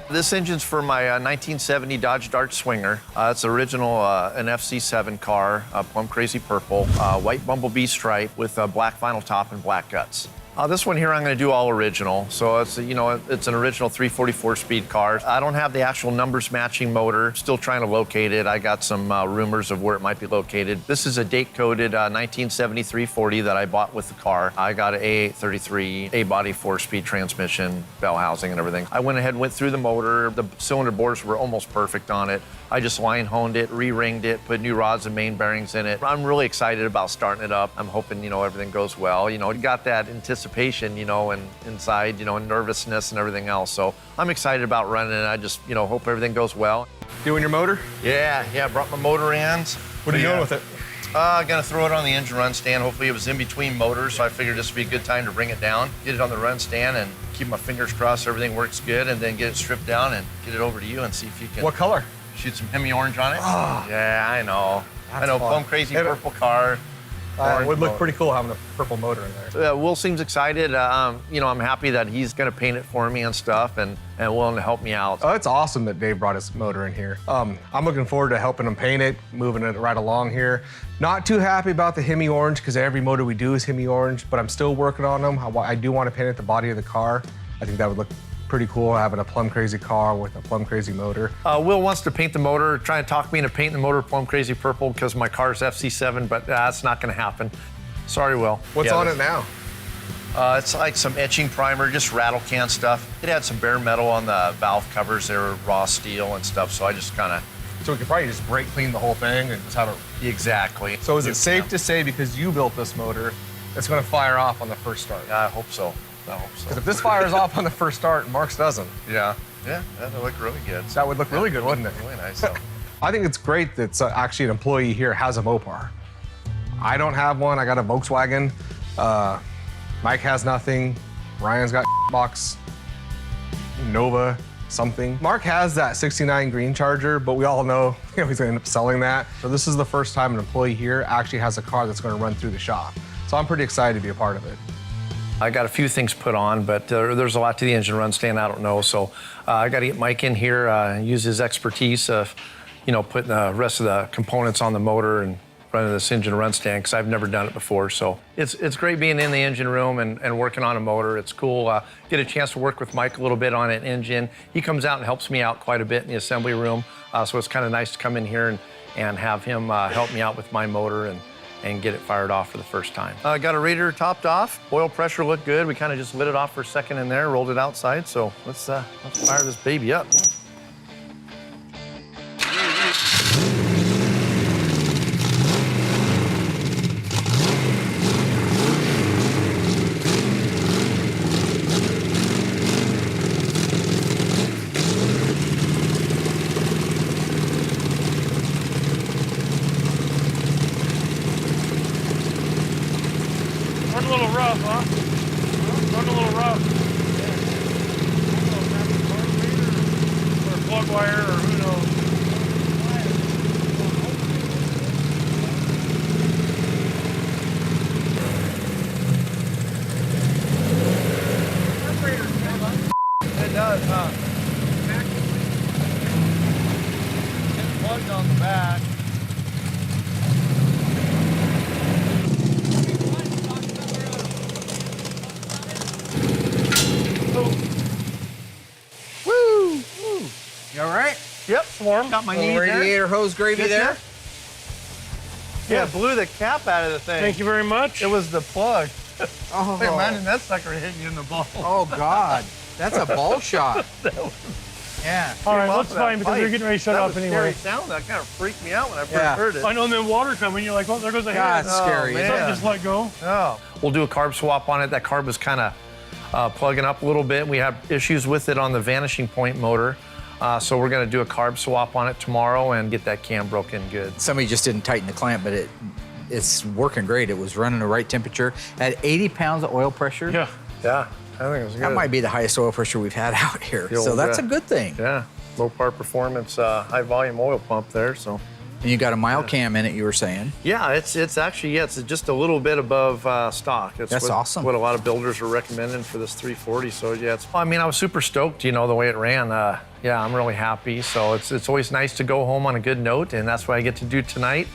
This engine's for my 1970 Dodge Dart Swinger. It's original, an FC7 car, plum crazy purple, white bumblebee stripe with a black vinyl top and black guts. This one here I'm going to do all original. So it's, it's an original 344 speed car. I don't have the actual numbers matching motor. Still trying to locate it. I got some rumors of where it might be located. This is a date coded 1970 340 that I bought with the car. I got an A833, A-body 4-speed transmission, bell housing and everything. I went ahead and went through the motor. The cylinder bores were almost perfect on it. I just line honed it, re-ringed it, put new rods and main bearings in it. I'm really excited about starting it up. I'm hoping, everything goes well. You got that anticipation, and inside, and nervousness and everything else. So I'm excited about running it. I just, hope everything goes well. Doing your motor? Yeah, brought my motor ends. What are you doing with it? Gonna throw it on the engine run stand. Hopefully it was in between motors, so I figured this would be a good time to bring it down, get it on the run stand, and keep my fingers crossed everything works good, and then get it stripped down and get it over to you and see if you can. What color? Shoot some Hemi orange on it. Oh, yeah, I know. Fun. Plum crazy purple car. It would look pretty cool having a purple motor in there. Will seems excited. I'm happy that he's gonna paint it for me and stuff, and willing to help me out. Oh, it's awesome that Dave brought his motor in here. I'm looking forward to helping him paint it, moving it right along here. Not too happy about the Hemi orange because every motor we do is Hemi orange, but I'm still working on them. I do want to paint it the body of the car. I think that would look pretty cool having a plum crazy car with a plum crazy motor. Will wants to paint the motor, trying to talk me into painting the motor plum crazy purple because my car's FC7, but that's not going to happen. Sorry, Will. What's on it now? It's like some etching primer, just rattle can stuff. It had some bare metal on the valve covers. They were raw steel and stuff, so I just kind of... So we could probably just brake clean the whole thing and just have it... Exactly. So is it safe to say, because you built this motor, it's going to fire off on the first start? Yeah, I hope so. Because if this fires off on the first start and Mark's doesn't. Yeah, that would look really good. That would look really good, wouldn't it? Really nice. So. I think it's great that actually an employee here has a Mopar. I don't have one. I got a Volkswagen. Mike has nothing. Ryan's got box, Nova, something. Mark has that 69 green Charger, but we all know he's going to end up selling that. So this is the first time an employee here actually has a car that's going to run through the shop. So I'm pretty excited to be a part of it. I got a few things put on, but there's a lot to the engine run stand I don't know. So I got to get Mike in here and use his expertise of, putting the rest of the components on the motor and running this engine run stand, because I've never done it before. So it's great being in the engine room and working on a motor. It's cool. Get a chance to work with Mike a little bit on an engine. He comes out and helps me out quite a bit in the assembly room. So it's kind of nice to come in here and have him help me out with my motor and get it fired off for the first time. Got a radiator topped off. Oil pressure looked good. We kind of just lit it off for a second in there, rolled it outside. So let's fire this baby up. A little rough, huh? Run a little rough. Or plug wire, or who knows. It does, huh? It's plugged on the back. Woo! You all right? Yep, warm. Got my knee there. Radiator hose gravy there. Yeah, blew the cap out of the thing. Thank you very much. It was the plug. Oh. Hey, imagine that sucker hitting you in the ball. Oh, God. That's a ball shot. Yeah. All right, that's fine because they're getting ready to shut off anyway. That was a scary sound. That kind of freaked me out when I first heard it. I know, and then water coming, you're like, oh, there goes the head. That's scary. So I just let go. Oh. We'll do a carb swap on it. That carb was kind of plugging up a little bit. We have issues with it on the vanishing point motor. So we're going to do a carb swap on it tomorrow and get that cam broken good. Somebody just didn't tighten the clamp, but it's working great. It was running the right temperature. At 80 pounds of oil pressure. Yeah. Yeah, I think it was good. That might be the highest oil pressure we've had out here. So that's a good thing. Yeah, low power performance, high volume oil pump there. So And you got a mild cam in it, you were saying. Yeah, it's actually, yeah, it's just a little bit above stock. That's what, awesome. What a lot of builders are recommending for this 340. So yeah, I mean, I was super stoked, you know, the way it ran. Yeah, I'm really happy. So it's always nice to go home on a good note, and that's what I get to do tonight.